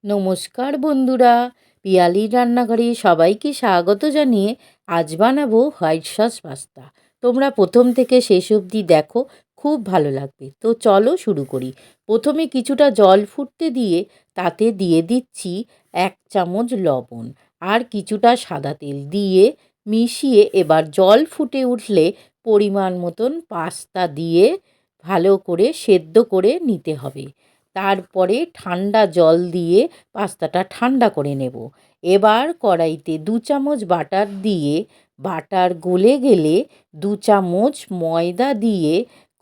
নমস্কার বন্ধুরা, পিয়ালির রান্নাঘরে সবাইকে স্বাগত জানিয়ে আজ বানাবো হোয়াইট সস পাস্তা। তোমরা প্রথম থেকে শেষ অবধি দেখো, খুব ভালো লাগবে। তো চলো শুরু করি। প্রথমে কিছুটা জল ফুটতে দিয়ে তাতে দিয়ে দিচ্ছি 1 চামচ লবণ আর কিছুটা সাদা তেল দিয়ে মিশিয়ে এবার জল ফুটে উঠলে পরিমাণ মতন পাস্তা দিয়ে ভালো করে সেদ্ধ করে নিতে হবে। তারপরে ঠান্ডা জল দিয়ে পাস্তাটা ঠান্ডা করে নেব। এবার কড়াইতে 2 চামচ বাটার দিয়ে বাটার গলে গেলে 2 চামচ ময়দা দিয়ে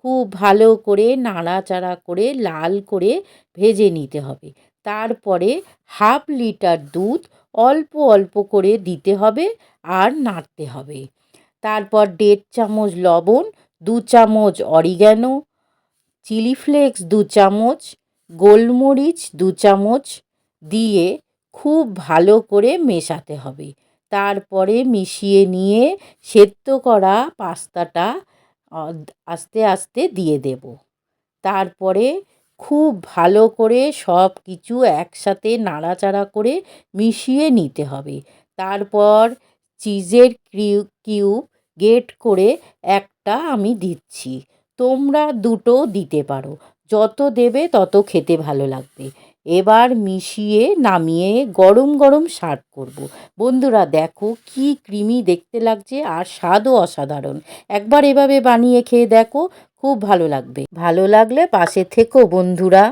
খুব ভালো করে নাড়াচাড়া করে লাল করে ভেজে নিতে হবে। তারপরে 1/2 লিটার দুধ অল্প অল্প করে দিতে হবে আর নাড়তে হবে। তারপর 1.5 চামচ লবণ, 2 চামচ অরিগ্যানো, চিলি ফ্লেক্স 2 চামচ, গোলমরিচ 2 চামচ দিয়ে খুব ভালো করে মেশাতে হবে। তারপরে মিশিয়ে নিয়ে সেদ্ধ করা পাস্তাটা আস্তে আস্তে দিয়ে দেব। তারপরে খুব ভালো করে সব কিছু একসাথে নাড়াচাড়া করে মিশিয়ে নিতে হবে। তারপর চিজের কিউব গ্রেট করে একটা আমি দিচ্ছি, তোমরা 2টো দিতে পারো, যত দেবে তত খেতে ভালো লাগবে। এবার মিশিয়ে নামিয়ে গরম গরম সার্ভ করব। বন্ধুরা দেখো কি ক্রিমি দেখতে লাগছে আর স্বাদও অসাধারণ। একবার এভাবে বানিয়ে খেয়ে দেখো, খুব ভালো লাগবে। ভালো লাগলে পাশে থেকো বন্ধুরা।